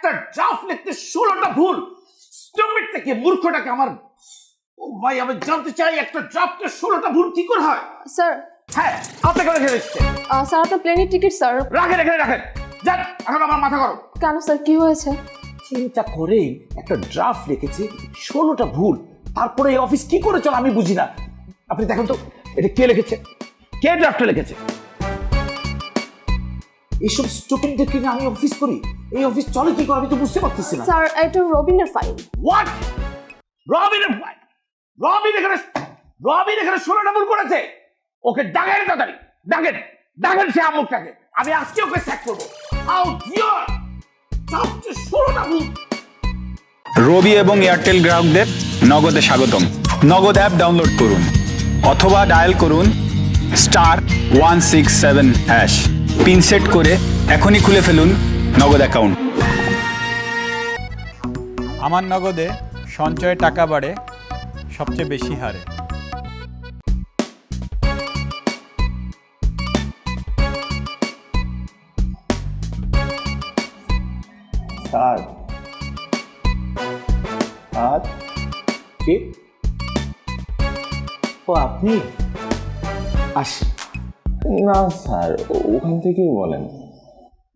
একটা ড্রাফট লিখতে 16টা ভুল। স্টুপিড থেকে মূর্খটাকে আমার, ও ভাই আমি জানতে চাই একটা ড্রাফটে 16টা ভুল কি করে হয়? স্যার। হ্যাঁ আপনাকে রেখে দিচ্ছে। স্যার আপনার প্লেনের টিকিট স্যার। রাখেন এখানে রাখেন, যান এখন আমার মাথা গরম। কেন স্যার কি হয়েছে? চিন্তা করে একটা ড্রাফট লিখেছি 16টা ভুল, তারপরে এই অফিস কি করে চলে আমি বুঝি না। আপনি দেখুন তো এটা কে লিখেছে, কে ড্রাফটটা লিখেছে? এইসব স্টুপিডদের কিনে আমি অফিস করি, এই অফিস চলে কি করে আমি তো বুঝতে পারতেছি না। স্যার এটা রবিনের ফাইল। হোয়াট? রবিনের ফাইল? রবিন এখানে 16টা ভুল করেছে। ওকে ডাকেন তাড়াতাড়ি, ডাকেন সে আমুকটাকে, আমি আজকে ওকে স্যাক করবো। How dear! 16টা ভুল। রবি এবং এয়ারটেল গ্রাহকদের নগদে স্বাগতম। নগদ অ্যাপ ডাউনলোড করুন অথবা ডায়াল করুন *167#। পিন সেট করে এখনই খুলে ফেলুন নগদ অ্যাকাউন্ট। আমার নগদে সঞ্চয়ে টাকা বাড়ে সবচেয়ে বেশি হারে। স্যার কে? ও আপনি? আসেন। না স্যার, ওখান থেকেই বলেন।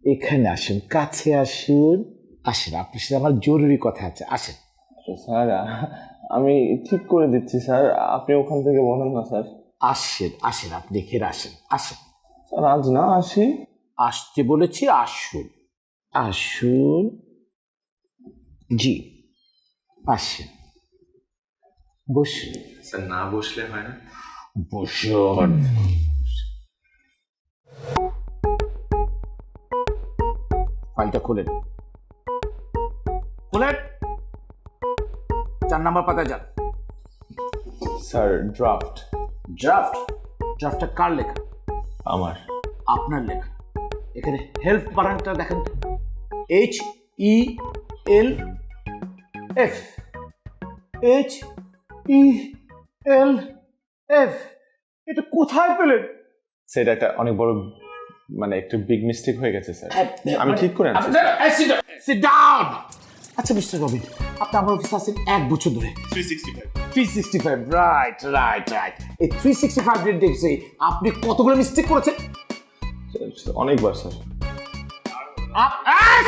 এখানে আসুন, কাছে আসুন, আসেন, আপনার সাথে আমার জরুরি কথা আছে, আসেন। স্যার আমি ঠিক করে দিচ্ছি স্যার, আপনি ওখান থেকে বলেন না স্যার। আসেন আপনি এখানে আসেন, স্যার আজ না আসি? আসতে বলেছি, আসুন। জি আসেন, বসুন। স্যার না বসলে হয় না? বসুন। ফাইলটা খোলেন। 4 নাম্বার পাতায় যান। স্যার ড্রাফটটা কার লেখা? আমার। আপনার লেখা। এখানে হেল্প বানানটা দেখেন তো, HELF। এটা কোথায় পেলেন? সেটা একটা অনেক বড় একটু বিগ মিস্টেক হয়ে গেছে স্যার, আমি ঠিক করে আনছি। Sit down. আচ্ছা মিস্টার রবিন, আপনি আমার অফিসে আছেন 1 বছর ধরে। 365 রাইট। এই 365 দিন দেখছি আপনি কতগুলো মিস্টেক করেছেন? অনেকবার স্যার।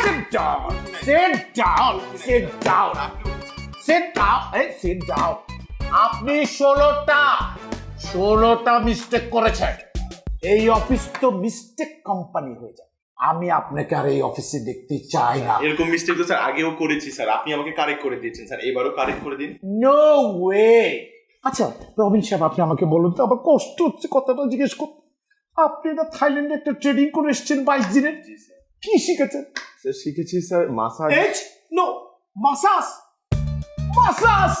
Sit down. আপনি 16টা মিস্টেক করেছেন। এই অফিস তো মিস্টেক কোম্পানি হয়ে যায়। আমি আপনাকে আর এই অফিসে দেখতে চাই না। এরকম মিস্টেক তো স্যার আগেও করেছি স্যার, আপনি আমাকে কারেক্ট করে দিয়েছেন স্যার, এবারও কারেক্ট করে দিন। No way. আচ্ছা রবিন সাহেব, আপনি আমাকে বলুন তো, আমার কষ্ট হচ্ছে কথাটা জিজ্ঞেস করতে। আপনি না থাইল্যান্ডে একটা ট্রেনিং করে এসেছেন 22 দিনের, কি শিখেছেন? স্যার শিখেছি স্যার মাসাজ। মাসাজ।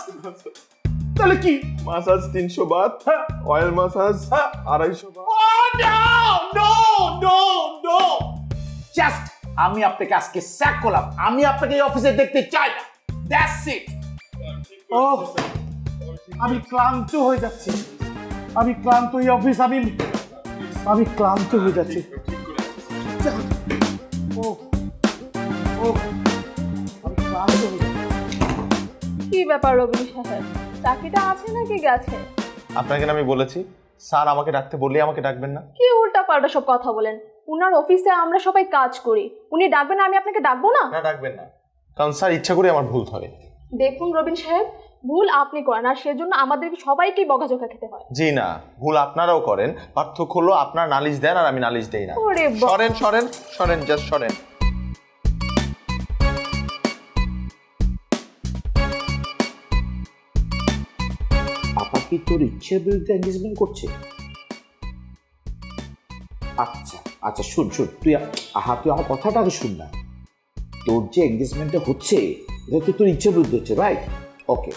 তাহলে কি? Massage 300 Baat, oil massage 250 Baat. No. Just আমি আপনাকে আজকে স্যাক করলাম, আমি আপনাকে এই অফিসে দেখতে চাই না। That's it. আমি ক্লান্ত হয়ে যাচ্ছি, এই অফিস, আমি ক্লান্ত হয়ে যাচ্ছি। আমি ক্লান্ত হয়ে যাচ্ছি। কি ব্যাপার রবিন সাহেব, চাকরিটা আছে নাকি গেছে? আপনাকে আমি বলেছি স্যার আমাকে ডাকতে বললে আমাকে ডাকবেন না। কি উল্টা পাল্টা সব কথা বলেন? উনার অফিসে আমরা সবাই কাজ করি, উনি ডাকবেন না, আমি আপনাকে ডাকবো না? না ডাকবেন না, কারণ স্যার ইচ্ছা করে আমার ভুল ধরে। দেখুন রবিন সাহেব, ভুল আপনি করেন আর সেজন্য আমাদেরকে সবাইকে বকাঝকা খেতে হয়। জি না, ভুল আপনারাও করেন, পার্থক্য হলো আপনার নালিশ দেন আর আমি নালিশ দেই না। ওরে বাবা। সরেন জাস্ট সরেন। আপা কি তোর ইচ্ছের বিরুদ্ধে এনগেজমেন্ট করছে? আচ্ছা শুন, তুই আমার কথাটা আগে শুন না। তোর যে এনগেজমেন্টটা হচ্ছে এটা তো তোর ইচ্ছের বিরুদ্ধে হচ্ছে, রাইট? ওকে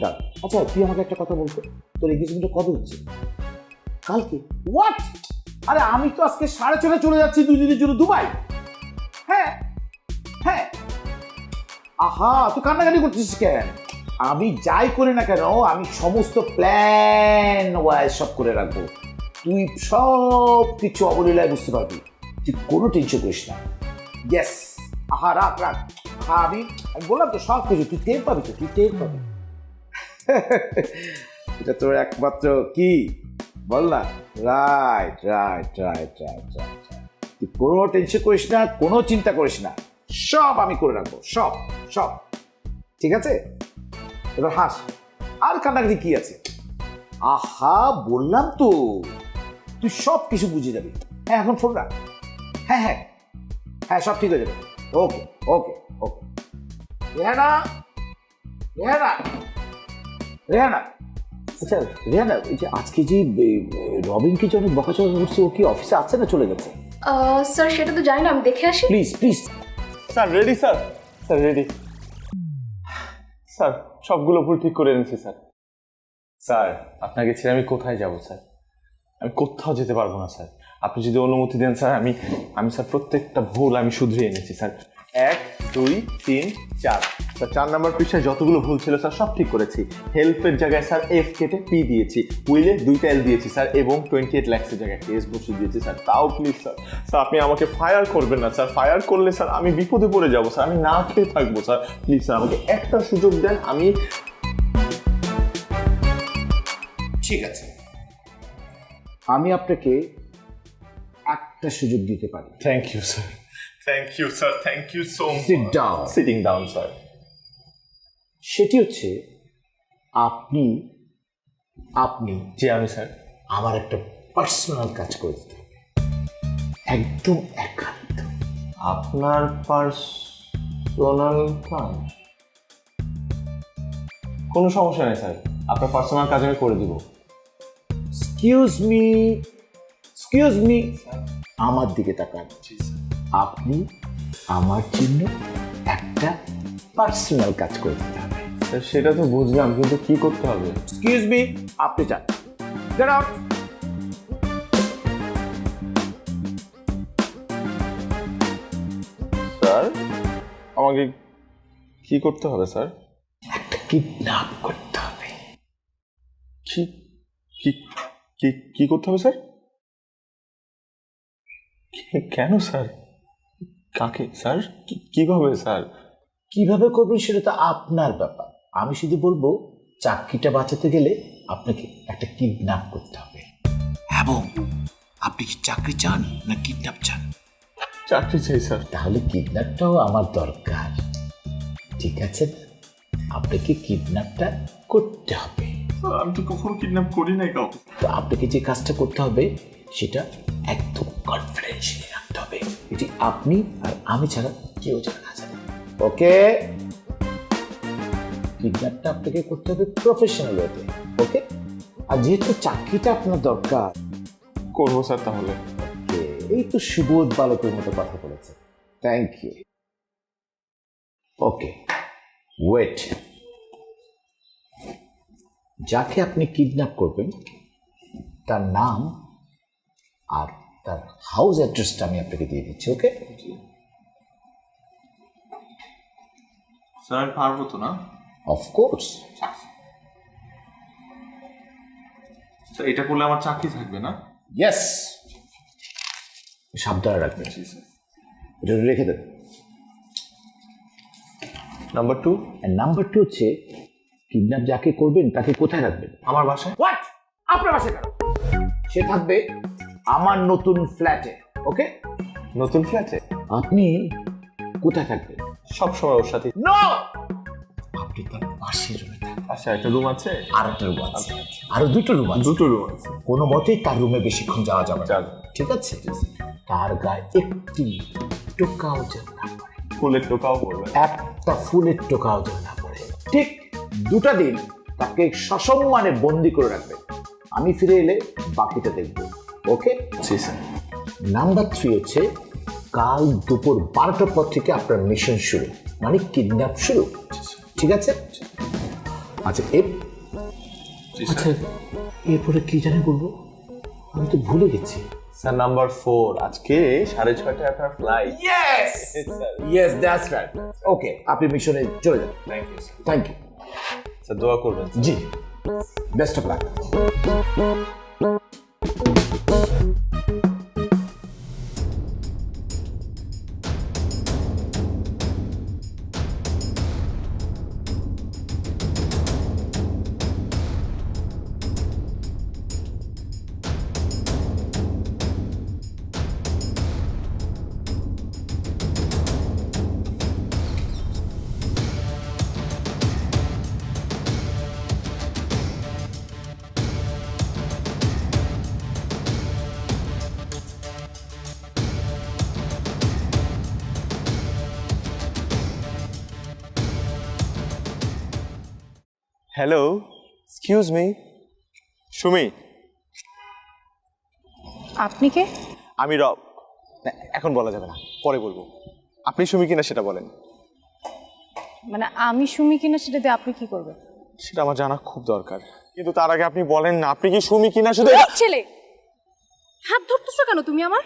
ডান। আচ্ছা তুই আমাকে একটা কথা বলতো, তোর এনগেজমেন্টটা কবে হচ্ছে? কালকে? হোয়াট? আরে আমি তো আজকে 6:30 চলে যাচ্ছি 2 দিনের জন্য দুবাই। হ্যাঁ তুই কান্নাকাটি করছিস কেন? আমি যাই করি না কেন, আমি সমস্ত প্ল্যান ওয়াইজ সব করে রাখবো। তুই সব কিছু অবলীলায় বুঝতে পারবি, তুই কোনো টেনশন করিস না। ইয়েস, আহা রাখ রাখ, আমি বললাম তো সব কিছু তুই টের পাবি, তো তুই টের পাবি। এটা তোর একমাত্র কি বল না। Right right right right right, তুই কোনো টেনশন করিস না, কোনো চিন্তা করিস না, সব আমি করে রাখবো, সব সব ঠিক আছে। এবার হাস, আর কান্নাকাটি কি আছে? আহা বললাম তো তুই সব কিছু বুঝে যাবি। হ্যাঁ এখন ফোন রাখ। হ্যাঁ হ্যাঁ হ্যাঁ সব ঠিক হয়ে যাবে। ওকে ওকে ওকে। রেহানা রেহানা রেহানা, আচ্ছা রেহানা, এই যে আজকে যে রবিনকে যে অনেক বকাচকা করছে, ও কি অফিসে আছে না চলে গেছে? স্যার সেটা তো জানি না, আমি দেখে আসি। Please please. Sir ready sir, sir ready sir, সবগুলো ভুল ঠিক করে এনেছি স্যার। স্যার আপনাকে ছেড়ে আমি কোথায় যাব স্যার? আমি কোথাও যেতে পারবো না স্যার। আপনি যদি অনুমতি দেন স্যার, আমি স্যার প্রত্যেকটা ভুল আমি শুধরিয়ে এনেছি স্যার। 1 2 3 4 স্যার, 4 নম্বর পৃষ্ঠায় যতগুলো ভুল ছিল স্যার সব ঠিক করেছি। হেল্পের জায়গায় স্যার এফ কেটে পি দিয়েছি, উইলে 2টা এল দিয়েছি স্যার, এবং 28 লাখসের জায়গায় এস বসিয়ে দিয়েছি স্যার। তাও প্লিজ স্যার, স্যার আপনি আমাকে ফায়ার করবেন না স্যার। ফায়ার করলে স্যার আমি বিপদে পড়ে যাবো স্যার, আমি না খেয়ে থাকবো স্যার। প্লিজ স্যার আমাকে একটা সুযোগ দেন। আমি ঠিক আছে, আমি আপনাকে একটা সুযোগ দিতে পারি। Thank you sir, thank you sir, thank you so much. Sit down. Sitting down sir. সেটি হচ্ছে আপনি আপনি জি আমি স্যার। আমার একটা পার্সোনাল কাজ করে দিতে হবে, একদম একান্ত। আপনার পার্সোনাল কাজ? কোনো সমস্যা নেই স্যার, আপনার পার্সোনাল কাজ আমি করে দিব। এক্সকিউজ মি, আমার দিকে তাকান। আপনি আমার জন্য একটা পার্সোনাল কাজ করে দিতে হবে। স্যার সেটা তো বুঝলাম, কিন্তু কি করতে হবে? এক্সকিউজ মি, আপনি যান। Get out. স্যার আমাকে কি করতে হবে স্যার? একটা কিডন্যাপ করতে হবে। কি কি কি কি করতে হবে স্যার? কেন স্যার? কাকে স্যার? কিভাবে স্যার? কিভাবে করবেন সেটা তো আপনার ব্যাপার, আমি শুধু বলবো চাকরিটা বাঁচাতে গেলে আপনাকে একটা কিডন্যাপ করতে হবে। এবং আপনি কি চাকরি চান না কিডন্যাপ চান? চাকরি চাই স্যার। তাহলে কিডন্যাপটাও আমার দরকার, ঠিক আছে? আপনাকে কিডন্যাপটা করতে হবে। স্যার আমি তো কখনো কিডন্যাপ করি নাই কাউকে। তো আপনাকে যে কাজটা করতে হবে সেটা একদম কনফিডেন্সিয়ালি রাখতে হবে, এটি আপনি আর আমি ছাড়া কেউ যেন না জানে। ওকে? কিডন্যাপটা আপনাকে করতে হবে প্রফেশনাল ওয়েতে, ওকে? আর যেহেতু চাকরিটা আপনার দরকার, করবো স্যার তাহলে। এই তো সুবোধ বালকের মতো কথা বলেছে। Thank you. ওকে ওয়েট, যাকে আপনি কিডন্যাপ করবেন তার নাম আর তার হাউস অ্যাড্রেসটা আমি আপনাকে দিয়ে দিচ্ছি, ওকে? স্যার পারবো তো না? অফকোর্স। স্যার এটা করলে আমার চাকরি থাকবে না? ইয়েস, সাবধানে রাখবেন, এটা রেখে দেবেন। নাম্বার 2? নাম্বার 2 হচ্ছে কিডন্যাপ যাকে করবেন তাকে কোথায় রাখবেন? আমার বাসায়। হোয়াট? আপনার বাসায় কেন? সে থাকবে আমার নতুন ফ্ল্যাটে, ওকে? নতুন ফ্ল্যাটে? আপনি কোথায় থাকবেন? সব সময় ওর সাথে। নো, আপনি তার পাশের রুমে থাকবেন। আচ্ছা একটা রুম আছে? আর একটা রুম আছে, আরো 2টো রুম আছে। 2টো রুম আছে। কোনো মতেই তার রুমে বেশিক্ষণ যাওয়া যাবে না, যাবে। ঠিক আছে? তার গায়ে একটি টোকাও যেন না পড়ে, ফুলের টোকাও করবে? একটা ফুলের টোকাও যেন না পড়ে। ঠিক 2টা দিন তাকে সসম্মানে বন্দি করে রাখবেন, আমি ফিরে এলে বাকিটা দেখব, ওকে? জি স্যার। নাম্বার 3 হচ্ছে কাল দুপুর 12টার পর থেকে আপনার মিশন শুরু, মানে কিডন্যাপ শুরু, ঠিক আছে? আচ্ছা আচ্ছা এরপরে কি জানি বলবো, আমি তো ভুলে গেছি। স্যার নাম্বার 4, আজকে 6:30টায় আপনার flight. Yes yes, that's right. Okay, আপনি মিশনে চলে যান। Thank you sir. Thank you. Sir দোয়া করবেন। জি, best of luck. Hello, excuse me. Sumi, আপনি কে? আমি রব। না, এখন বলা যাবে না, পরে বলবো। আপনি সুমি কিনা সেটা বলেন। মানে আমি সুমি কিনা সেটা দিয়ে আপনি কি করবেন? সেটা আমার জানা খুব দরকার, কিন্তু তার আগে আপনি বলেন না আপনি কি সুমি কিনা শুধু। ছেলে, হাত ধরতেছো কেন তুমি আমার?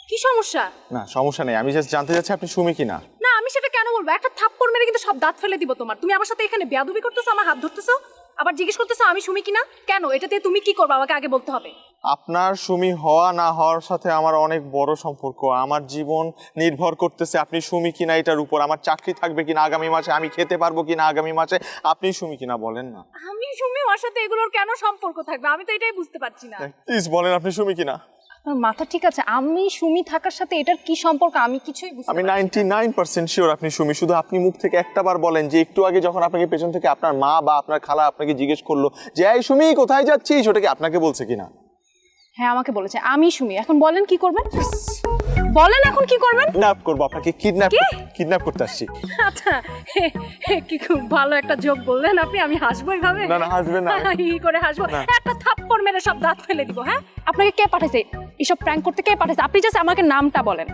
কি সমস্যা? না সমস্যা নেই, আমি জাস্ট জানতে চাচ্ছি আপনি সুমি কিনা। না আমি সেটা কেন বলবো? একটা থাপ্পড় মেরে কিন্তু সব দাঁত ফেলে দিব তোমার। তুমি আমার সাথে এখানে বেয়াদবি করতেছো, আমার হাত ধরতেছো, আবার জিজ্ঞেস করতেছো আমি সুমি কিনা। কেন? এটা দিয়ে তুমি কি করবে আমাকে আগে বলতে হবে। আপনার সুমি হওয়া না হওয়ার সাথে আমার অনেক বড় সম্পর্ক। আমার জীবন নির্ভর করতেছে আপনি সুমি কিনা এটার উপর। আমার চাকরি থাকবে কিনা আগামী মাসে, আমি খেতে পারবো কিনা আগামী মাসে, আপনি সুমি কিনা বলেন না। আমি সুমি হওয়ার সাথে এগুলোর কেন সম্পর্ক থাকবে? আমি তো এটাই বুঝতে পারছি না। প্লিজ বলেন আপনি সুমি কিনা। আপনার মাথা ঠিক আছে? আমি সুমি থাকার সাথে এটার কি সম্পর্ক আমি কিছুই বুঝতে আমি পারছি না। 99% শিওর আপনি সুমি। শুধু আপনি মুখ থেকে একটা বার বলেন যে একটু আগে যখন আপনাকে পেছন থেকে আপনার মা বা আপনার খালা আপনাকে জিজ্ঞেস করলো যে এই সুমি কোথায় যাচ্ছিস, ওটা কি আপনাকে বলছে কিনা? হ্যাঁ আমাকে বলেছে আমি সুমি। এখন বলেন কি করবেন? বলেন এখন কি করবেন? কিডন্যাপ করবো আপনাকে, কিডন্যাপ করতে আসছি। আচ্ছা, কি খুব ভালো একটা জোক বললেন আপনি। আমি হাসবো এইভাবে? না না হাসবেন না। ই করে হাসবো, একটা থাপ্পড় মেরে সব দাঁত ফেলে দিব। হ্যাঁ, আপনাকে কে পাঠাইছে এসব প্র্যাঙ্ক করতে? কে পাঠাইছে? আপনি জাস্ট আমাকে নামটা বলেন,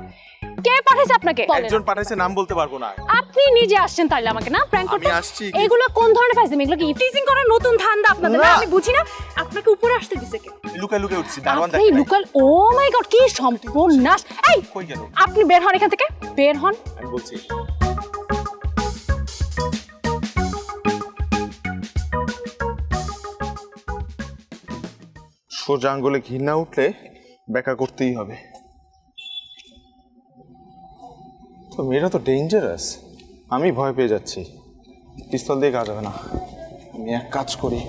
কে পাঠাইছে আপনাকে? একজন পাঠাইছে, নাম বলতে পারবো না। আপনি নিজে আসছেন তাইলে আমাকে না প্র্যাঙ্ক করতে? আমি আসছি। এগুলো কোন ধরনের ফাইজলামি? এগুলো কি টিজিং করার নতুন ধান্দা আপনাদের? না আমি বুঝি না। আপনাকে উপরে আসতে দিছে কে? লুকায় লুকায় উঠছি, দারোয়ান আপনি লুকাল? ও মাই গড, কি সর্বনাশ! এই কই গেল? আপনি বের হন এখান থেকে, বের হন। আমি বলছি সোজা আঙ্গুলে ঘৃণা উঠলে ব্যাখ্যা করতেই হবে। তো মেয়েরা তো ডেঞ্জারাস, আমি ভয় পেয়ে যাচ্ছি। পিস্তল দিয়ে কাজ হবে না, আমি এক কাজ করি।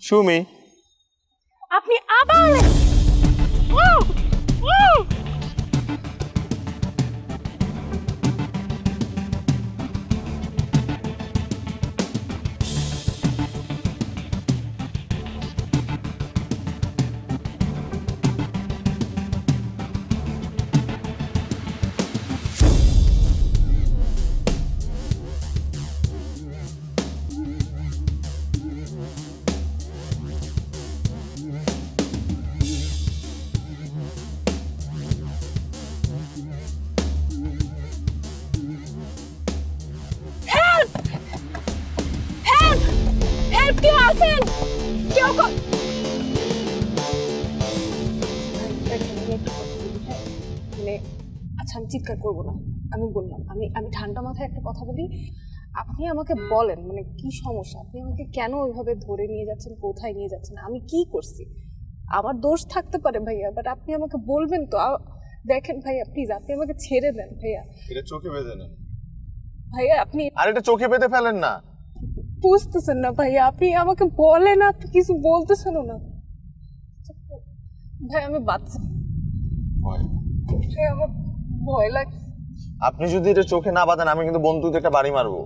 সুমি, আপনি আবার হেল্প! কেউ আছেন? কেউ মানে আচ্ছা আমি চিৎকার করবো না, আমি বললাম আমি ঠান্ডা মাথায় একটা কথা বলি। আপনি আমাকে বলেন মানে কি সমস্যা? আপনি আমাকে কেন ওইভাবে ধরে নিয়ে যাচ্ছেন? কোথায় নিয়ে যাচ্ছেন? আমি কি করছি? আমার দোষ থাকতে পারে ভাইয়া, বাট আপনি আমাকে বলবেন তো। দেখেন ভাইয়া প্লিজ আপনি আমাকে ছেড়ে দেন ভাইয়া। এটা চোখে বেঁধে নেন ভাইয়া আপনি আর এটা চোখে বেঁধে ফেলেন না। বুঝতেছেন না ভাইয়া, আপনি আমাকে বলেন, আপনি কিছু বলতেছেন না। ভাই আমি বাচ্চা, ভাই আমার ভয় লাগে। আপনি যদি এটা চোখে না বাঁধেন আমি কিন্তু বন্দুক দিয়ে একটা বাড়ি মারবো।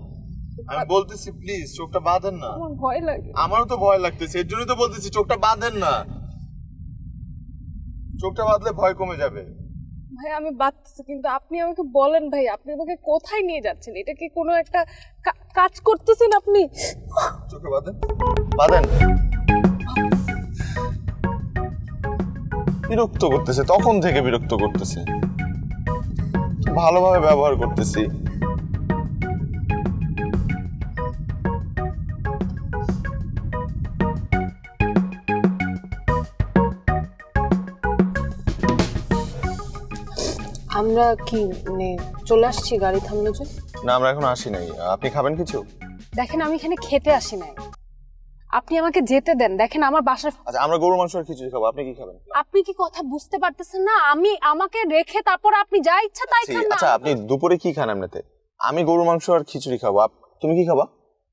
আমি বলতেছি প্লিজ চোখটা বাঁধেন না। আমার ভয় লাগে। আমারও তো ভয় লাগতেছে, এর জন্যই তো বলতেছি চোখটা বাঁধেন না। চোখটা বাঁধলে ভয় কমে যাবে। ভাই আমি বাচ্চা, কিন্তু আপনি আমাকে বলেন ভাই আপনি আমাকে কোথায় নিয়ে যাচ্ছেন? এটা কি কোনো একটা কাজ করতেছেন আপনি? চোখে বাঁধেন, বাঁধেন। বিরক্ত করতেছে, তখন থেকে বিরক্ত করতেছে। ভালোভাবে ব্যবহার করতেছি। আমরা কি মানে চলে আসছি? গাড়ি থামলো যে? না আমরা এখন আসি নাই। আপনি খাবেন কিছু? দেখেন আমি এখানে খেতে আসি নাই, আপনি আমাকে যেতে দেন। দেখেন আমার বাসার, আচ্ছা আমরা গরু মাংস আর খিচুড়ি খাবো, আপনি কি খাবেন? আপনি কি কথা বুঝতে পারতেছেন না? আমাকে রেখে তারপর আপনি যা ইচ্ছা তাই খান না। আচ্ছা আপনি দুপুরে কি খান এমনিতে? আমি গরু মাংস আর খিচুড়ি খাবো, তুমি কি খাবা?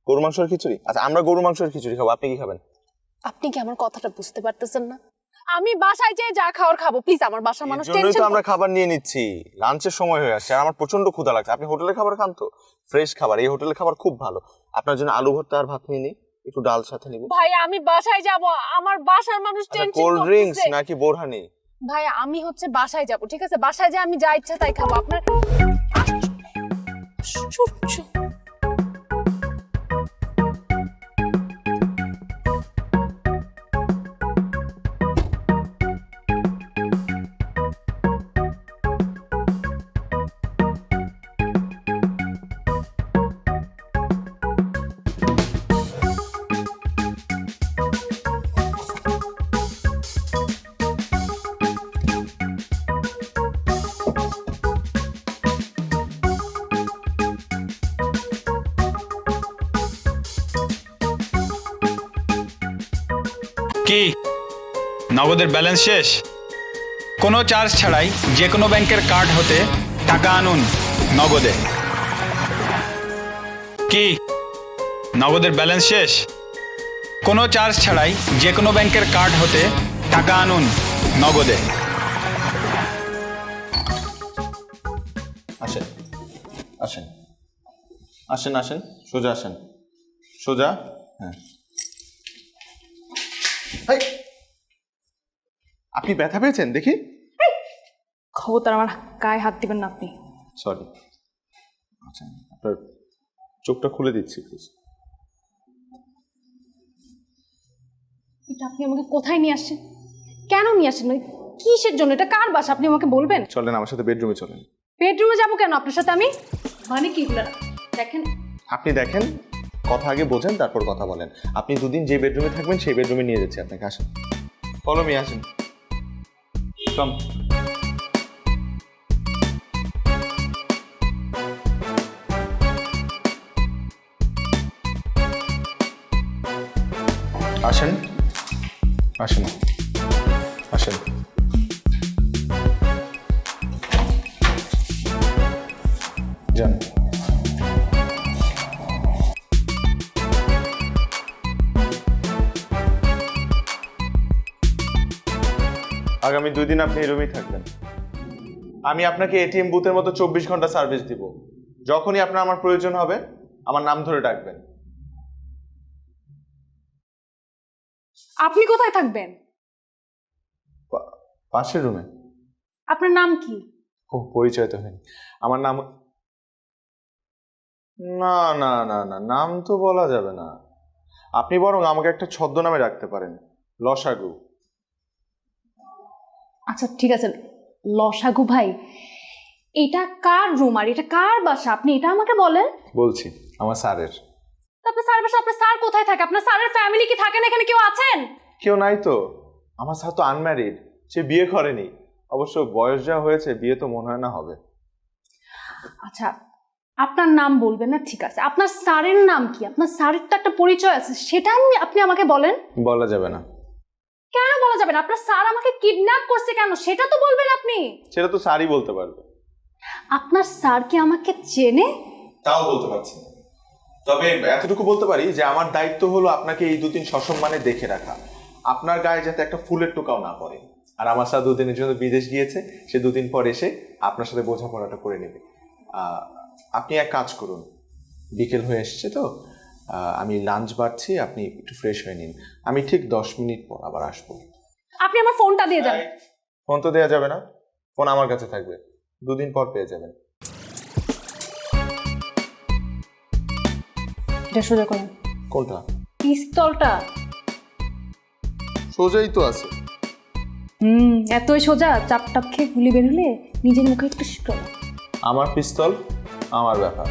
গরু মাংস আর খিচুড়ি? আচ্ছা আমরা গরু মাংস আর খিচুড়ি খাবো, আপনি কি খাবেন? আপনি কি আমার কথাটা বুঝতে পারতেছেন না? আমি বাসায় যেয়ে যা খাওয়ার খাবো, প্লিজ। আমার বাসার মানুষ এর জন্যই টেনশন তো আমরা খাবার নিয়ে নিচ্ছি, লাঞ্চের সময় হয়ে আসছে আর আমার প্রচন্ড ক্ষুধা লাগছে। আপনি হোটেলের খাবার খান তো, ফ্রেশ খাবার, এই হোটেলের খাবার খুব ভালো। আপনার জন্য আলু ভর্তা আর ভাত নিয়ে নিই, একটু ডাল সাথে নিব। ভাই আমি বাসায় যাব, আমার বাসার মানুষ টেনশন কোল্ড ড্রিঙ্কস করতেছে। নাকি বোরহানি? ভাই আমি হচ্ছে বাসায় যাব, ঠিক আছে? বাসায় যে আমি যা ইচ্ছা তাই খাবো। আপনার আশ্চর্য। কি নগদের ব্যালেন্স শেষ? কোনো চার্জ ছাড়াই যে কোনো ব্যাংকের কার্ড হতে টাকা আনুন নগদে। কি নগদের ব্যালেন্স শেষ? কোনো চার্জ ছাড়াই যে কোনো ব্যাংকের কার্ড হতে টাকা আনুন নগদে। আসেন আসেন আসেন আসেন, সোজা আসেন, সোজা। হ্যাঁ, এই, আপনি ব্যথা পেয়েছেন দেখি? খবরদার আমার গায়ে হাত দিবেন না আপনি। সরি। আচ্ছা, আপনার চোখটা খুলে দিচ্ছি প্লিজ। এটা আপনি আমাকে কোথায় নিয়ে আসছেন? কেন নিয়ে আসছেন? মানে কিসের জন্য? এটা কার বাসা আপনি আমাকে বলবেন? চলেন আমার সাথে বেডরুমে চলেন। বেডরুমে যাবো কেন আপনার সাথে আমি? মানে কি এগুলো? দেখেন আপনি দেখেন, কথা আগে বোঝেন তারপর কথা বলেন। আপনি দুদিন যে বেডরুমে থাকবেন সেই বেডরুমে নিয়ে যাচ্ছি আপনাকে। আসেন, ফলো মি, আসেন। কাম। আসেন আসেন আসেন। যান। আগামী 2 দিন আপনি এই রুমেই থাকবেন। আমি আপনাকে এটিএম বুথের মতো 24 ঘন্টা সার্ভিস দিব। যখনই আপনার আমার প্রয়োজন হবে আমার নাম ধরে ডাকবেন। আপনি কোথায় থাকবেন? পাশের রুমে। আপনার নাম কি? ও, পরিচয় তো হয়নি। আমার নাম, না না না না, নাম তো বলা যাবে না। আপনি বরং আমাকে একটা ছদ্মনামে রাখতে পারেন, লসাগু। আচ্ছা ঠিক আছে, লসাগু ভাই, এটা কার রুম আর এটা কার বাসা আপনি এটা আমাকে বলেন। বলছি, আমার স্যারের। আপনার স্যার বাসা, আপনার স্যার কোথায় থাকে? আপনার স্যারের ফ্যামিলি কি থাকেন এখানে? কেউ আছেন? কেউ নাই তো। আমার স্যার তো আনম্যারিড, সে বিয়ে করেনি। অবশ্য বয়স যা হয়েছে, বিয়ে তো মনে হয় না হবে। আচ্ছা আপনার নাম বলবেন না, ঠিক আছে। আপনার স্যারের নাম কি? আপনার স্যারের তো একটা পরিচয় আছে, সেটা আপনি আমাকে বলেন। বলা যাবে না। কেন বলা যাবে না? আপনার স্যার আমাকে কিডন্যাপ করছে কেন সেটা তো বলবেন আপনি। সেটা তো স্যারই বলতে পারবে। আপনার স্যার কি আমাকে চেনে? তাও বলতে পারছি না, তবে এতটুকু বলতে পারি যে আমার দায়িত্ব হলো আপনাকে এই 2 দিন সসম্মানে দেখে রাখা, আপনার গায়ে যাতে একটা ফুলের টোকাও না পড়ে। আর আমার স্যার 2 দিনের জন্য বিদেশ গিয়েছে, সে 2 দিন পর এসে আপনার সাথে বোঝাপড়াটা করে নেবে। আপনি এক কাজ করুন, বিকেল হয়ে এসছে তো, আমি লাঞ্চ বাড়ছি, আপনি একটু ফ্রেশ হয়ে নিন। আমি ঠিক 10 মিনিট পর আবার আসবো। আপনি আমার ফোনটা দিয়ে যান। ফোন তো দেওয়া যাবে না, ফোন আমার কাছে থাকবে, 2 দিন পর পেয়ে যাবেন। এটা সোজা করেন। কোনটা? পিস্তলটা। সোজাই তো আছে। এতই সোজা, চাপ টাপ খেয়ে গুলি বের হলে নিজের মুখে একটু শিখল। আমার পিস্তল, আমার ব্যাপার।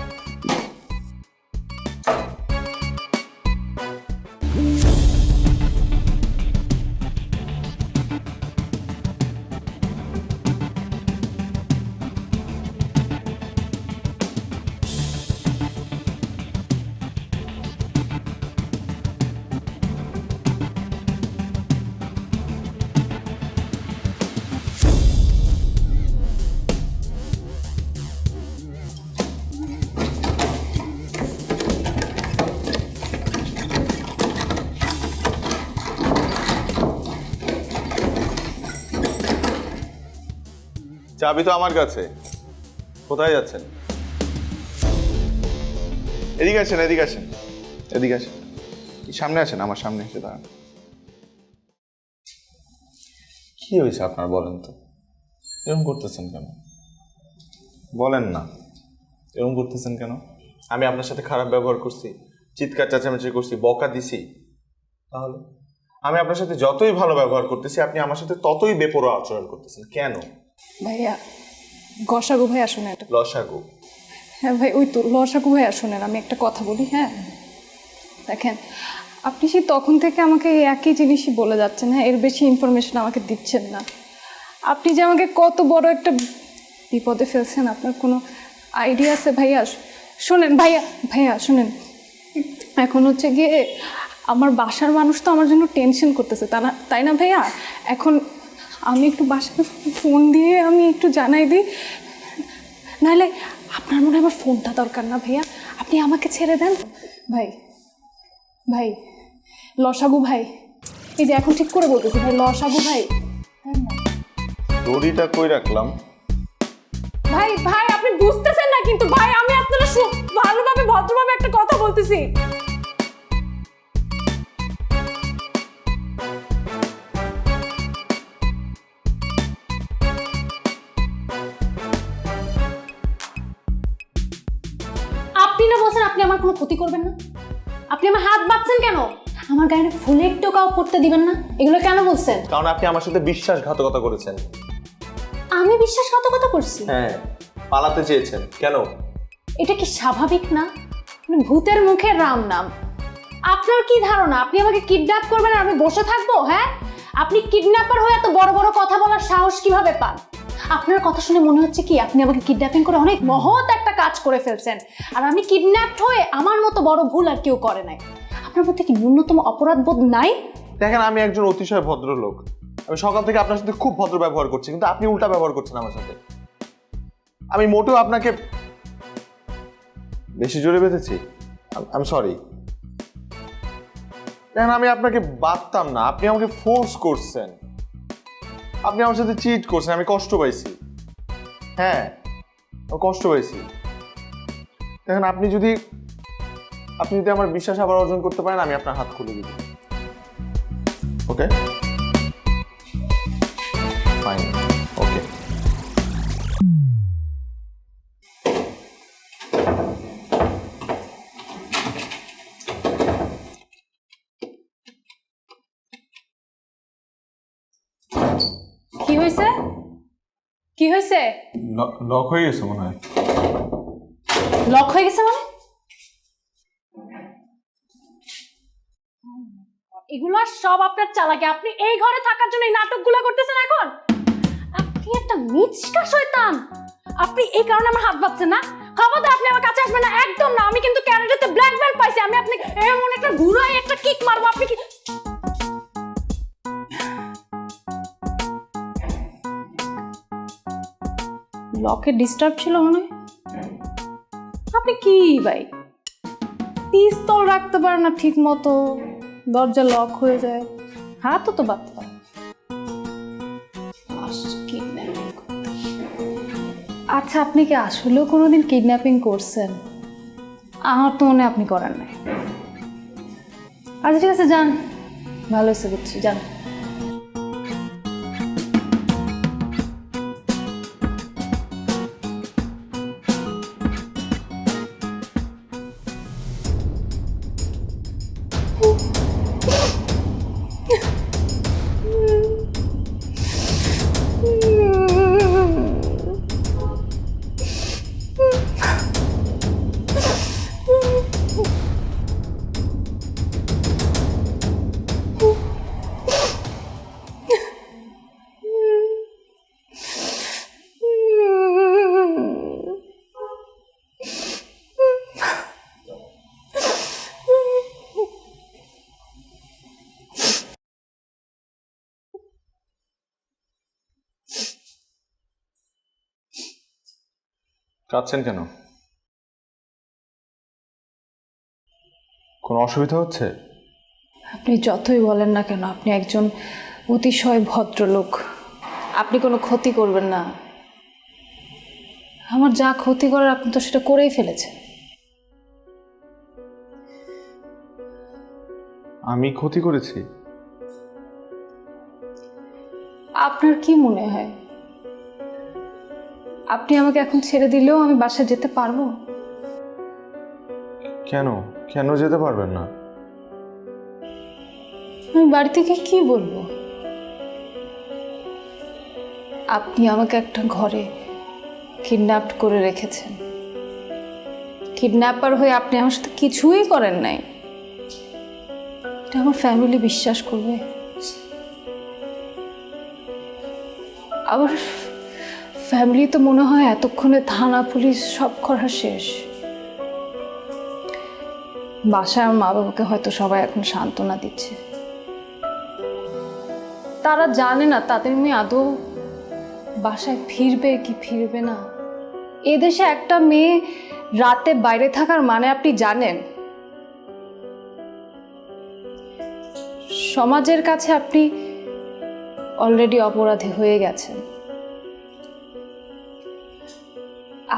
চাবি তো আমার কাছে। কোথায় যাচ্ছেন? এদিকে আসেন, এদিকে আসেন, এদিকে আসেন, সামনে আসেন, আমার সামনে এসে দাঁড়ান। কি হয়েছে আপনার বলেন তো? এরকম করতেছেন কেন? বলেন না, এরকম করতেছেন কেন? আমি আপনার সাথে খারাপ ব্যবহার করছি, চিৎকার চেঁচামেচি করছি, বকা দিছি? তাহলে আমি আপনার সাথে যতই ভালো ব্যবহার করতেছি, আপনি আমার সাথে ততই বেপরোয়া আচরণ করতেছেন কেন? ভাইয়া, গসাগু ভাইয়া শোনেন একটা। লসাগু? হ্যাঁ ভাই, ওই তো লসাগু ভাইয়া শোনেন, আমি একটা কথা বলি। হ্যাঁ দেখেন, আপনি সেই তখন থেকে আমাকে এই একই জিনিসই বলে যাচ্ছেন। হ্যাঁ, এর বেশি ইনফরমেশন আমাকে দিচ্ছেন না। আপনি যে আমাকে কত বড় একটা বিপদে ফেলছেন, আপনার কোনো আইডিয়া আছে ভাইয়া? শোনেন ভাইয়া, ভাইয়া শোনেন, এখন হচ্ছে গিয়ে আমার বাসার মানুষ তো আমার জন্য টেনশন করতেছে, তাই না ভাইয়া? এখন আমি একটু বাসায় ফোন দিয়ে আমি একটু জানাই দিই, নাহলে আপনার মনে হয় আমার ফোনটা দরকার না ভাইয়া? আপনি আমাকে ছেড়ে দেন ভাই। ভাই লসাগু ভাই, এই যে এখন ঠিক করে বলতেছি ভাই, লসাগু ভাই। দড়িটা কই রাখলাম? ভাই ভাই আপনি বুঝতেছেন না কিন্তু ভাই, আমি আপনারা ভালোভাবে ভদ্রভাবে একটা কথা বলতেছি। আপনি না বলছেন আপনি আমার কোনো ক্ষতি করবেন না? আপনি আমার হাত বাঁধছেন কেন? আমার গায়ে ফুলের টোকাও পড়তে দিবেন না, এগুলো কেন বলছেন? কারণ আপনি আমার সাথে বিশ্বাসঘাতকতা করেছেন। আমি বিশ্বাসঘাতকতা করছি? হ্যাঁ, পালাতে চেয়েছেন কেন? এটা কি স্বাভাবিক না? ভূতের মুখে রাম নাম। আপনার কি ধারণা আপনি আমাকে কিডন্যাপ করবেন আর আমি বসে থাকবো? হ্যাঁ, আপনি কিডন্যাপার হয়ে এত বড় বড় কথা বলার সাহস কিভাবে পান? আপনার কথা শুনে মনে হচ্ছে কি আপনি আমাকে কিডন্যাপিং করে অনেক মহৎ একটা কাজ করে ফেলছেন, আর আমি কিডন্যাপড হয়ে আমার মতো বড় ভুল আর কেউ করে নাই। আপনার মধ্যে কি ন্যূনতম অপরাধ বোধ নাই? দেখেন, আমি একজন অতিশয় ভদ্র লোক, আমি সকাল থেকে আপনার সাথে খুব ভদ্র ব্যবহার করছি, কিন্তু আপনি উল্টা ব্যবহার করছেন আমার সাথে। আমি মোটেও আপনাকে বেশি জোরে বেঁধেছি? আমি সরি। দেখেন, আমি আপনাকে বাদতাম না, আপনি আমাকে ফোর্স করছেন, আপনি আমার সাথে চিট করছেন, আমি কষ্ট পাইছি। হ্যাঁ, আমি কষ্ট পাইছি। দেখেন, আপনি যদি আমার বিশ্বাস আবার অর্জন করতে পারেন, আমি আপনার হাত খুলে দিব। ওকে, ফাইন, ওকে। কি হয়েছে? কি হয়েছে? লক হয়ে গেছে মনে হয়। লক হয়ে গেছে মানে? এগুলো সব আপনার চালাকি। আপনি এই ঘরে থাকার জন্য এই নাটকগুলো করতেছেন এখন? আপনি একটা মিচকা শয়তান। আপনি এই কারণে আমার হাত বাঁধছেন না? খবরদার আপনি আমার কাছে আসবেন না, একদম না। আমি কিন্তু ক্যানাডাতে ব্ল্যাক বেল্ট পাইছি, আমি আপনি এমন একটা ঘুরাই একটা কিক মারবো। আপনি কি লকে ডিস্টার্ব ছিল মনে হয়? আপনি কি ভাই পিস্তল রাখতে পারেন না ঠিক মতো, দরজা লক হয়ে যায়, হাতও তো বাঁধতে পারেন। আচ্ছা, আপনি কি আসলেও কোনোদিন কিডন্যাপিং করছেন? আমার তো মনে হয় আপনি করেন নাই। আচ্ছা ঠিক আছে, যান, ভালো হয়েছে বুঝছি, যান। কাঁদছেন কেন? কোনো অসুবিধা হচ্ছে? আপনি যতই বলেন না কেন, আপনি একজন অতিশয় ভদ্রলোক, আপনি কোনো ক্ষতি করবেন না। আমার যা ক্ষতি করার আপনি তো সেটা করেই ফেলেছেন। আমি ক্ষতি করেছি? আপনার কি মনে হয় আপনি আমাকে এখন ছেড়ে দিলেও আমি বাসায় যেতে পারবো? কেন কেন যেতে পারবেন না? আমি বাড়ি থেকে কি বলবো? আপনি আমাকে একটা ঘরে কিডন্যাপ করে রেখেছেন। কিডন্যাপার হয়ে আপনি আমার সাথে কিছুই করেন নাই, এটা আমার ফ্যামিলি বিশ্বাস করবে? আবার ফ্যামিলি তো মনে হয় এতক্ষণে থানা পুলিশ সব করা শেষ। বাসায় আমার মা বাবাকে হয়তো সবাই এখন সান্ত্বনা দিচ্ছে। তারা জানে না তাদের মেয়ে আদৌ বাসায় ফিরবে কি ফিরবে না। এদেশে একটা মেয়ে রাতে বাইরে থাকার মানে আপনি জানেন? সমাজের কাছে আপনি অলরেডি অপরাধী হয়ে গেছেন।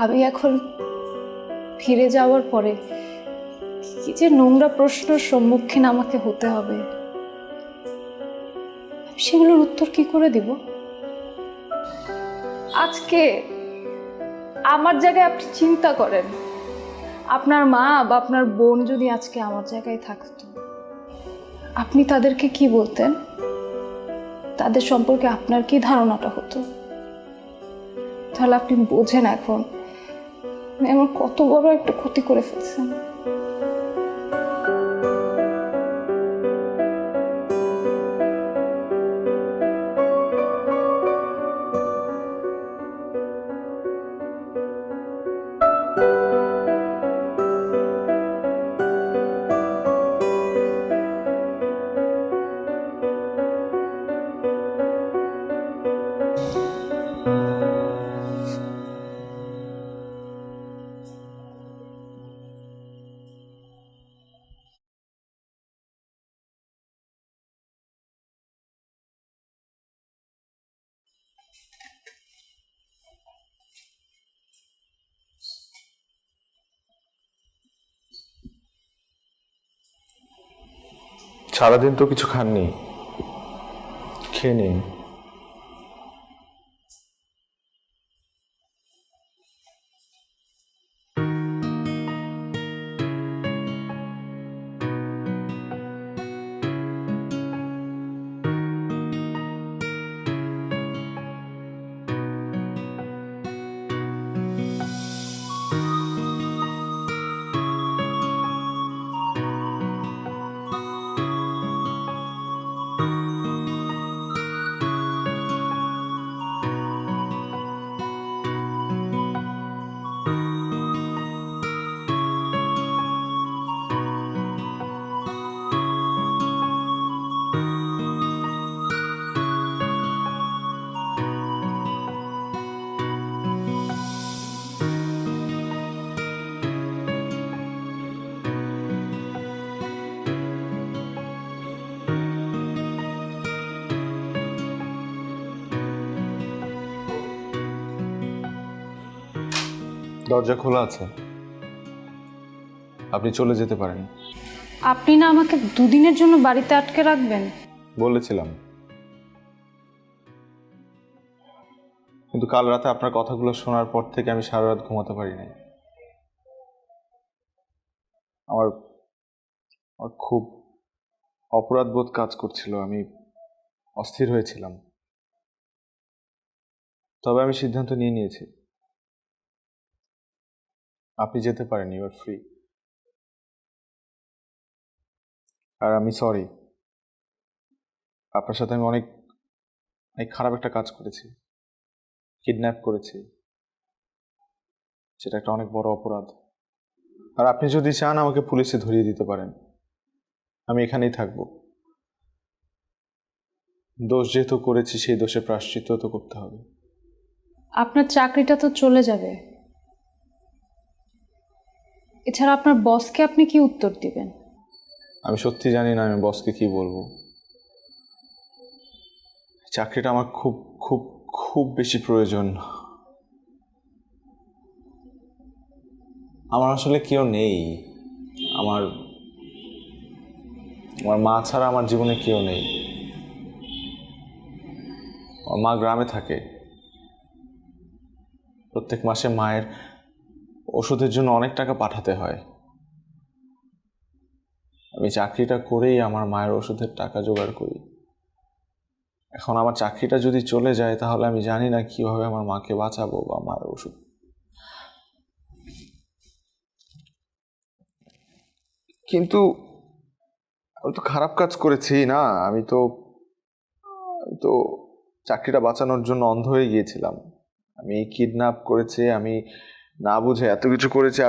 আমি এখন ফিরে যাওয়ার পরে কি যে নোংরা প্রশ্নের সম্মুখীন আমাকে হতে হবে, সেগুলোর উত্তর কি করে দিব? আজকে আমার জায়গায় আপনি চিন্তা করেন, আপনার মা বা আপনার বোন যদি আজকে আমার জায়গায় থাকতো, আপনি তাদেরকে কি বলতেন? তাদের সম্পর্কে আপনার কি ধারণাটা হতো? তাহলে আপনি বোঝেন এখন আমার কত বড় একটা ক্ষতি করে ফেলছেন। সারাদিন তো কিছু খাননি, খেয়ে নিন। দরজা খোলা আছে, আপনি চলে যেতে পারেন। আপনি না আমাকে দুদিনের জন্য বাড়িতে আটকে রাখবেন? বলেছিলাম, কিন্তু কাল রাতে আপনার কথাগুলো শোনার পর থেকে আমি সারা রাত ঘুমাতে পারি নাই। আমার আমার খুব অপরাধবোধ কাজ করছিল, আমি অস্থির হয়েছিলাম। তবে আমি সিদ্ধান্ত নিয়ে নিয়েছি, আপনি যেতে পারেন, ইউ আর ফ্রি। আর আমি সরি, আপনার সাথে আমি অনেক অনেক খারাপ একটা কাজ করেছি, কিডন্যাপ করেছি, সেটা একটা অনেক বড় অপরাধ। আর আপনি যদি চান আমাকে পুলিশে ধরিয়ে দিতে পারেন, আমি এখানেই থাকব। দোষ যেহেতু করেছি সেই দোষের প্রায়শ্চিত্ত তো করতে হবে। আপনার চাকরিটা তো চলে যাবে, এছাড়া আপনার বসকে আপনি কি উত্তর দিবেন? আমি সত্যি জানি না আমি বসকে কি বলবো। চাকরিটা আমার খুব খুব খুব বেশি প্রয়োজন। আমার আসলে কেউ নেই। আমার আমার মা ছাড়া আমার জীবনে কেউ নেই। আমার মা গ্রামে থাকে। প্রত্যেক মাসে মায়ের ওষুধের জন্য অনেক টাকা পাঠাতে হয়। আমি চাকরিটা করেই আমার মায়ের ওষুধের টাকা জোগাড় করি। এখন আমার চাকরিটা যদি চলে যায় তাহলে আমি জানি না কিভাবে আমার মাকে বাঁচাবো বা মায়ের ওষুধ। কিন্তু আমি তো খারাপ কাজ করেছি না। আমি তো চাকরিটা বাঁচানোর জন্য অন্ধ হয়ে গিয়েছিলাম। আমি কিডন্যাপ করেছি, আমি না বুঝে এত কিছু করেছি।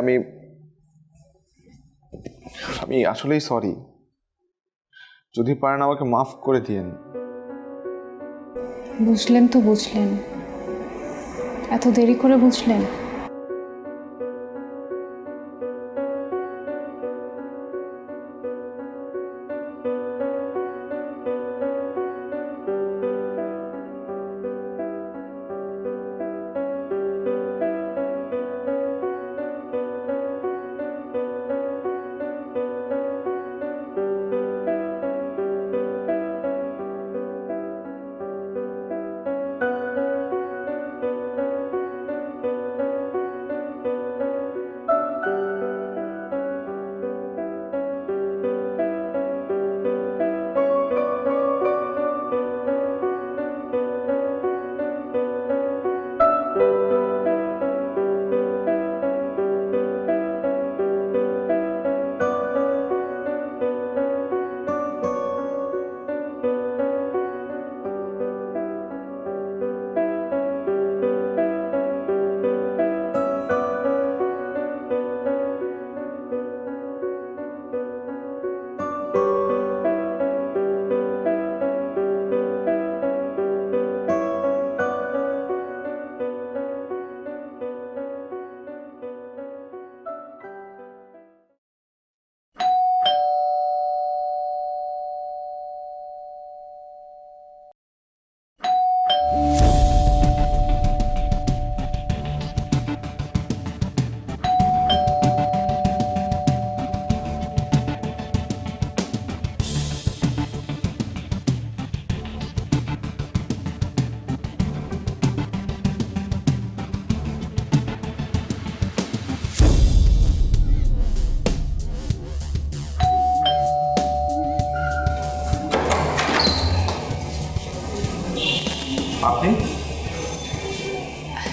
আমি আসলেই সরি। যদি পারেন আমাকে মাফ করে দিয়েন। বুঝলেন তো বুঝলেন, এত দেরি করে বুঝলেন? আপনি?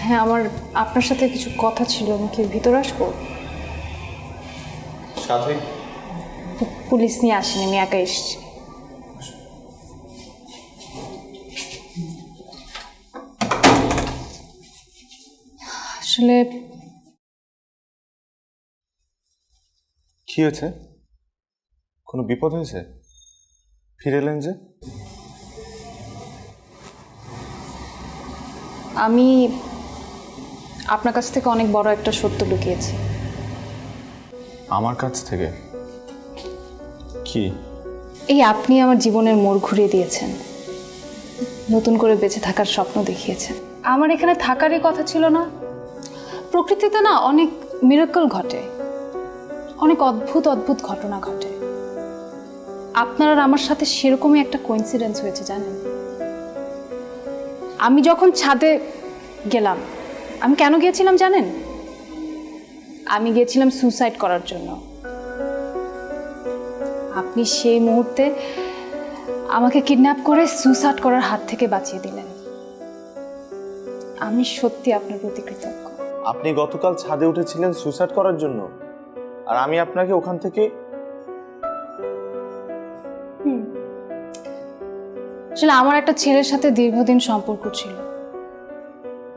হ্যাঁ, আমার আপনার সাথে কিছু কথা ছিল। আমি কি ভিতরে আসবো? সাথে পুলিশ নিয়ে আসেনি, আমি একা এসেছি। আসলে কি হয়েছে? কোনো বিপদ হয়েছে? ফিরে এলেন যে? আমি আপনার কাছ থেকে অনেক বড় একটা সত্য লুকিয়েছি। আমার কাছ থেকে? কি? এই আপনি আমার জীবনের মোড় ঘুরিয়ে দিয়েছেন, নতুন করে বেঁচে থাকার স্বপ্ন দেখিয়েছেন। আমার এখানে থাকারই কথা ছিল না। প্রকৃতিতে না অনেক মিরাকল ঘটে, অনেক অদ্ভুত অদ্ভুত ঘটনা ঘটে। আপনার আর আমার সাথে সেরকমই একটা কোইন্সিডেন্স হয়েছে জানেন। আমি যখন ছাদে গেলাম, আমি কেন গিয়েছিলাম জানেন? আমি গিয়েছিলাম সুসাইড করার জন্য। আপনি সেই মুহূর্তে আমাকে কিডন্যাপ করে সুসাইড করার হাত থেকে বাঁচিয়ে দিলেন। আমি সত্যি আপনার প্রতি কৃতজ্ঞ। আপনি গতকাল ছাদে উঠেছিলেন সুইসাইড করার জন্য, আর আমি আপনাকে ওখান থেকে আসলে আমার একটা ছেলের সাথে দীর্ঘদিন সম্পর্ক ছিল।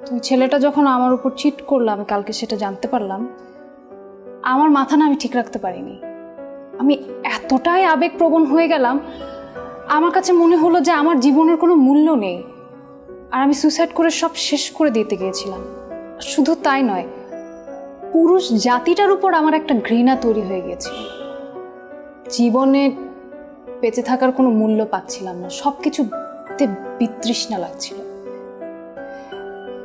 তো ওই ছেলেটা যখন আমার উপর চিট করলো, আমি কালকে সেটা জানতে পারলাম। আমার মাথা না আমি ঠিক রাখতে পারিনি। আমি এতটাই আবেগপ্রবণ হয়ে গেলাম, আমার কাছে মনে হলো যে আমার জীবনের কোনো মূল্য নেই, আর আমি সুইসাইড করে সব শেষ করে দিতে গিয়েছিলাম। শুধু তাই নয়, পুরুষ জাতিটার উপর আমার একটা ঘৃণা তৈরি হয়ে গিয়েছিল। জীবনে বেঁচে থাকার কোনো মূল্য পাচ্ছিলাম না, সব কিছুতে বিতৃষ্ণা লাগছিল।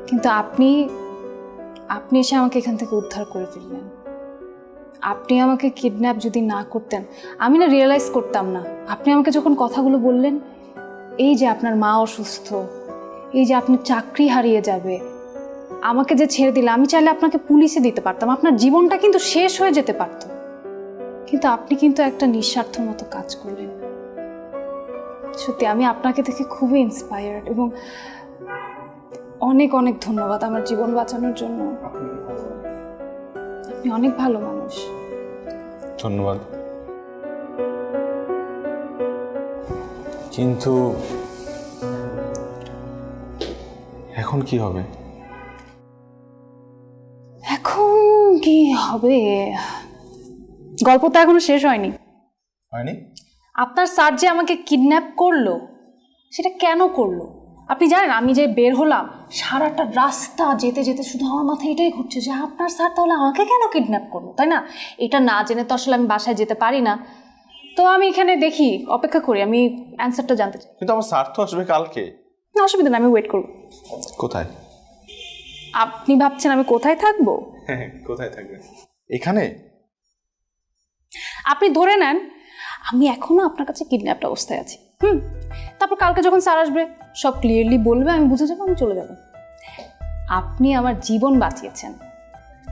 কিন্তু আপনি এসে আমাকে এখান থেকে উদ্ধার করে ফেললেন। আপনি আমাকে কিডন্যাপ যদি না করতেন আমি না রিয়েলাইজ করতাম না। আপনি আমাকে যখন কথাগুলো বললেন, এই যে আপনার মা অসুস্থ, এই যে আপনি চাকরি হারিয়ে যাবে, আমাকে যে ছেড়ে দিলে, আমি চাইলে আপনাকে পুলিশে দিতে পারতাম, আপনার জীবনটা কিন্তু শেষ হয়ে যেতে পারত। কিন্তু আপনি কিন্তু একটা নিঃস্বার্থর মতো কাজ করলেন। সত্যি আমি আপনাকে দেখে খুবই ইন্সপায়ার্ড, এবং অনেক অনেক ধন্যবাদ আমার জীবন বাঁচানোর জন্য। আপনি অনেক ভালো মানুষ। ধন্যবাদ। কিন্তু এখন কি হবে? এখন কি হবে? গল্প তো এখনো শেষ হয়নি। হয়নি? আপনার স্যার যে আমাকে কিডন্যাপ করলো, সেটা কেন করলো আপনি জানেন? আমি যে বের হলাম, সারাটা রাস্তা যেতে যেতে শুধু আমার মাথায় এটাই ঘুরছে যে আপনার স্যার তাহলে আমাকে কেন কিডন্যাপ করলো, তাই না? এটা না জেনে তো আসলে আমি বাসায় যেতে পারি না। তো আমি এখানে দেখি, অপেক্ষা করি, আমি অ্যান্সারটা জানতে চাই। কিন্তু আমার স্যার তো আসবে কালকে। না, অসুবিধা না, আমি ওয়েট করবো। কোথায়? আপনি ভাবছেন আমি কোথায় থাকবো? হ্যাঁ, কোথায় থাকবে? এখানে? আপনি ধরে নেন আমি এখনো আপনার কাছে কিডন্যাপড অবস্থায় আছি। তারপর কালকে যখন স্যার আসবে সব ক্লিয়ারলি বলবে, আমি বুঝে যাবো, আমি চলে যাব। আপনি আমার জীবন বাঁচিয়েছেন,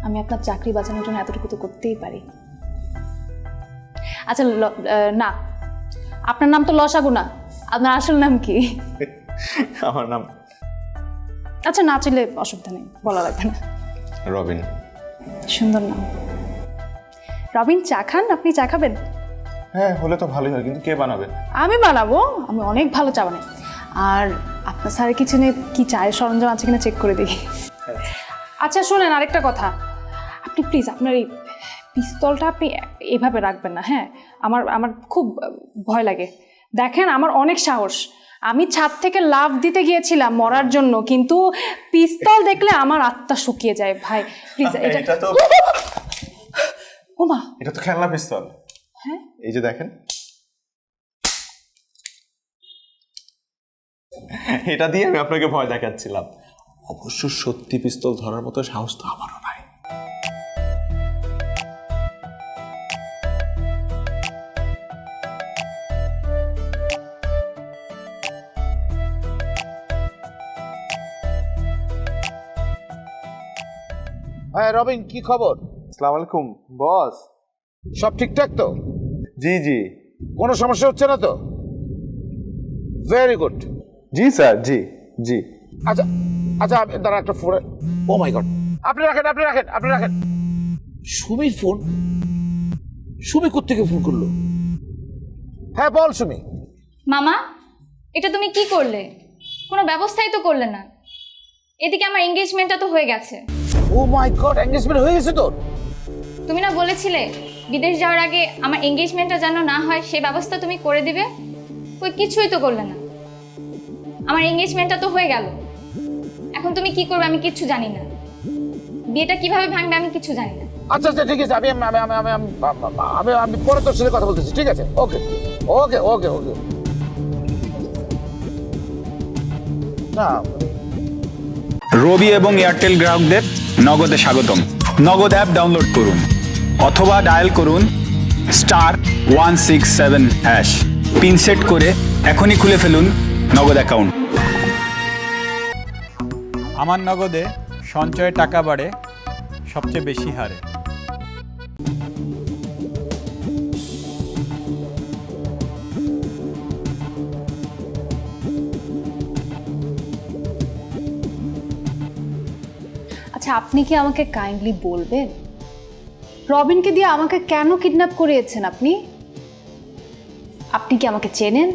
আমি আপনার চাকরি বাঁচানোর জন্য এতটুকু তো করতেই পারি। আচ্ছা না, আপনার নাম তো লসাগু না, আপনার আসল নাম কি? আমার নাম আচ্ছা, না চিনলে অসুবিধা নেই, বলা লাগবে না। রবিন। সুন্দর নাম। রবিন, চা খান? আপনি চা খাবেন? হ্যাঁ, হলে তো ভালোই হয়, কিন্তু কে বানাবে? আমি বানাবো, আমি অনেক ভালো চা বানাই। আর আপনার স্যারের কিচেনে কি চায়ের সরঞ্জাম আছে কিনা চেক করে দিই। আচ্ছা শোনেন, আরেকটা কথা, আপনি প্লিজ আপনার এই পিস্তলটা আপনি এভাবে রাখবেন না, হ্যাঁ? আমার আমার খুব ভয় লাগে। দেখেন, আমার অনেক সাহস, আমি ছাদ থেকে লাফ দিতে গিয়েছিলাম মরার জন্য, কিন্তু পিস্তল দেখলে আমার আত্মা শুকিয়ে যায়। ভাই প্লিজ, এটা তো ওমা, এটা তো খেলনা পিস্তল। হ্যাঁ, এই যে দেখেন, এটা দিয়ে আমি আপনাকে ভয় দেখাচ্ছিলাম। অবশ্য সত্যি পিস্তল ধরার মতো সাহস তো আমারও নাই। হ্যাঁ রবিন, কি খবর? আসসালামু আলাইকুম বস। সব ঠিকঠাক তো? জি জি কোনো সমস্যা হচ্ছে না তো? Very good. জি স্যার, জি জি। আচ্ছা আচ্ছা, দাঁড়া একটা ফোন। ও মাই গড, আপনি রাখেন, আপনি রাখেন, আপনি রাখেন। সুমির ফোন? সুমি কোত্থেকে ফোন করলো? হ্যাঁ বল সুমি। মামা, এটা তুমি কি করলে? কোনো ব্যবস্থাই তো করলে না। এদিকে আমার এঙ্গেজমেন্টটা তো হয়ে গেছে। ও মাই গড, এনগেজমেন্ট হয়ে গেছে তোর? তুমি না বলেছিলে বিদেশ যাওয়ার আগে আমার এঙ্গেজমেন্টটা যেন না হয় সেই ব্যবস্থা তুমি করে দিবে? ওই কিছুই তো করলে না। আমার এঙ্গেজমেন্টটা তো হয়ে গেল, এখন তুমি কি করবে আমি কিচ্ছু জানি না। বিয়েটা কিভাবে ভাঙবে আমি কিছু জানি না। আচ্ছা আচ্ছা, ঠিক আছে, আমি আমি আমি আমি আমি আমি পরে তোর সাথে কথা বলতেছি, ঠিক আছে? ওকে ওকে ওকে ওকে। না, রবি এবং এয়ারটেল গ্রাহকদের নগদে স্বাগতম। নগদ অ্যাপ ডাউনলোড করুন অথবা ডায়াল করুন *167# পিন সেট করে এখনই খুলে ফেলুন নগদ অ্যাকাউন্ট। আমার নগদে সঞ্চয়ে টাকা বাড়ে সবচেয়ে বেশি হারে। আচ্ছা আপনি কি আমাকে কাইন্ডলি বলবেন, রবিনকে দিয়ে আমাকে কেন কিডন্যাপ করিয়েছেন আপনি? আপনি কি আমাকে চেনেন?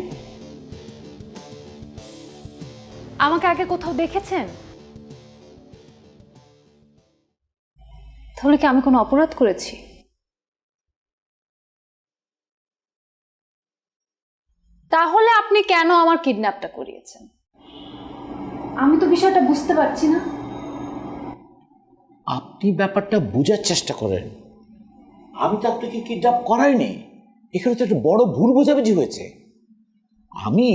আমাকে আগে কোথাও দেখেছেন? তাহলে কি আমি কোনো অপরাধ করেছি? তাহলে আপনি কেন আমার কিডন্যাপটা করিয়েছেন? আমি তো বিষয়টা বুঝতে পারছি না। আপনি ব্যাপারটা বোঝার চেষ্টা করেন। আমি তো আপনাকে কিডন্যাপ করাইনি, এখানে তো একটা বড় ভুল বোঝাবুঝি হয়েছে। আমি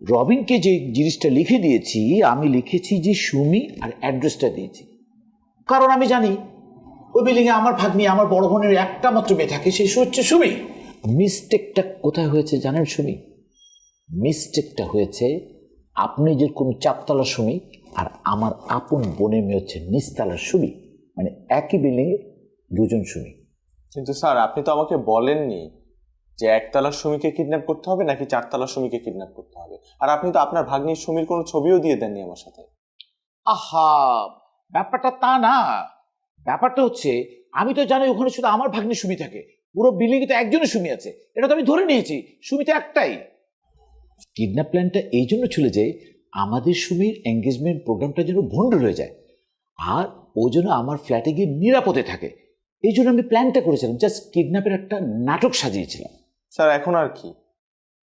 রবিনকে যে জিনিসটা লিখে দিয়েছি, আমি লিখেছি যে সুমি, আর অ্যাড্রেসটা দিয়েছি, কারণ আমি জানি ওই বিল্ডিং এ আমার ভাগ্নি, আমার বড় বোনের একটা মাত্র মেয়ে থাকে, সেই হচ্ছে সুমি। মিস্টেকটা কোথায় হয়েছে জানেন সুমি? মিস্টেকটা হয়েছে আপনি যেরকম চারতলা সুমি, আর আমার আপন বোনের মেয়ে হচ্ছে নিচতলা সুমি, মানে একই বিল্ডিং এ দুজন সুমি। কিন্তু স্যার আপনি তো আমাকে বলেননি যে একতলার সুমিকে কিডন্যাপ করতে হবে নাকি চারতলার সুমিকে কিডন্যাপ করতে হবে। আর আপনি তো আপনার ভাগ্নির সুমির কোনো ছবিও দিয়ে দেননি আমার সাথে। আহা, ব্যাপারটা তা না। ব্যাপারটা হচ্ছে আমি তো জানি ওখানে শুধু আমার ভাগ্নি সুমি থাকে, পুরো বিল্ডিং এ তো একজনের সুমি আছে, এটা তো আমি ধরে নিয়েছি। সুমি তো একটাই। কিডন্যাপ প্ল্যানটা এই জন্য ছিল যে আমাদের সুমির এঙ্গেজমেন্ট প্রোগ্রামটা যেন ভণ্ডুল হয়ে যায়, আর ও যেন আমার ফ্ল্যাটে গিয়ে নিরাপদে থাকে। এই জন্য আমি প্ল্যানটা করেছিলাম, জাস্ট কিডন্যাপের একটা নাটক সাজিয়েছিলাম। স্যার এখন আর কি,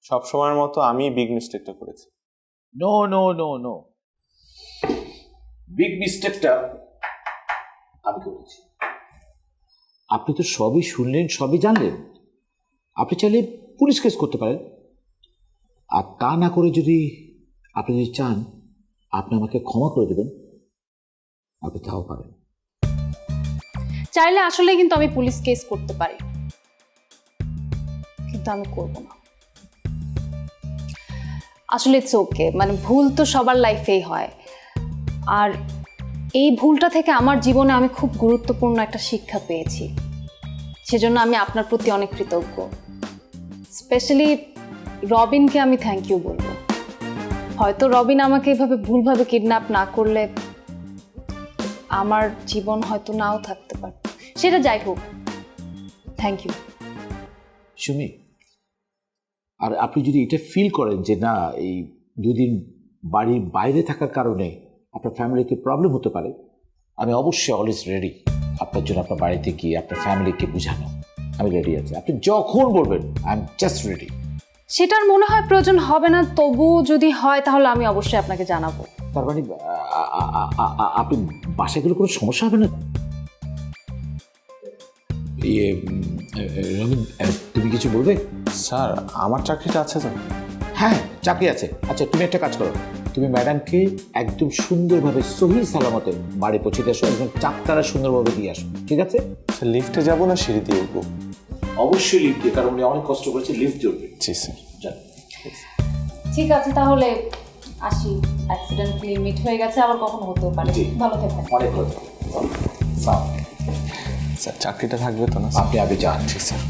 সব সময়ের মতো আমি বিগ মিস্টেকটা করেছি। No no no no, big মিস্টেকটা আমি করেছি। আপনি তো সবই শুনলেন, সবই জানলেন। আপনি চাইলে পুলিশ কেস করতে পারেন, আর তা না করে যদি আপনি যদি চান আপনি আমাকে ক্ষমা করে দেবেন, আপনি তাও পারেন। চাইলে আসলে কিন্তু আমি পুলিশ কেস করতে পারি, কিন্তু আমি করব না। আসলে ইটস ওকে, মানে ভুল তো সবার লাইফেই হয়, আর এই ভুলটা থেকে আমার জীবনে আমি খুব গুরুত্বপূর্ণ একটা শিক্ষা পেয়েছি। সেজন্য আমি আপনার প্রতি অনেক কৃতজ্ঞ। স্পেশালি রবিনকে আমি থ্যাংক ইউ বলবো। হয়তো রবিন আমাকে এভাবে ভুলভাবে কিডন্যাপ না করলে আমার জীবন হয়তো নাও থাকতে পারত। সেটা যাই হোক, থ্যাংক ইউ। সুমি, আর আপনি যদি এটা ফিল করেন যে না এই দুদিন বাড়ির বাইরে থাকার কারণে আপনার ফ্যামিলিতে প্রবলেম হতে পারে, আমি অবশ্যই অলওয়েজ রেডি আপনার জন্য আপনার বাড়িতে গিয়ে আপনার ফ্যামিলিকে বোঝানো। আমি রেডি আছি, আপনি যখন বলবেন আই এম জাস্ট রেডি। সেটার মনে হয় প্রয়োজন হবে না, তবু যদি হয় তাহলে আমি অবশ্যই আপনাকে জানাবো। তার মানে আপনি বাসায় গেলে কোনো সমস্যা হবে না? ইয়ে রবিন, তুমি কিছু বলবে? স্যার আমার চাকরিটা আছে তো? হ্যাঁ, চাকরি আছে। আচ্ছা তুমি একটা কাজ করো, তুমি ম্যাডামকে একদম সুন্দরভাবে সহি সালামতে বাড়ি পৌঁছে দিয়ে আসো, একদম চাকতারা সুন্দরভাবে দিয়ে আসো, ঠিক আছে? স্যার লিফটে যাবো না সিঁড়ি দিয়ে উঠবো? অবশ্যই লিফট দিয়ে, কারণ উনি অনেক কষ্ট করেছে, লিফট দিয়ে উঠবে। জি স্যার। যান। ঠিক আছে, তাহলে আসি। অ্যাক্সিডেন্টলি মিট হয়ে গেছে, আবার কখনো হতেও পারে। জি। ভালো থাকবেন। অনেক ভালো। স্যার চাকরিটা থাকবে তো না? আপনি আগে যান। ঠিক স্যার।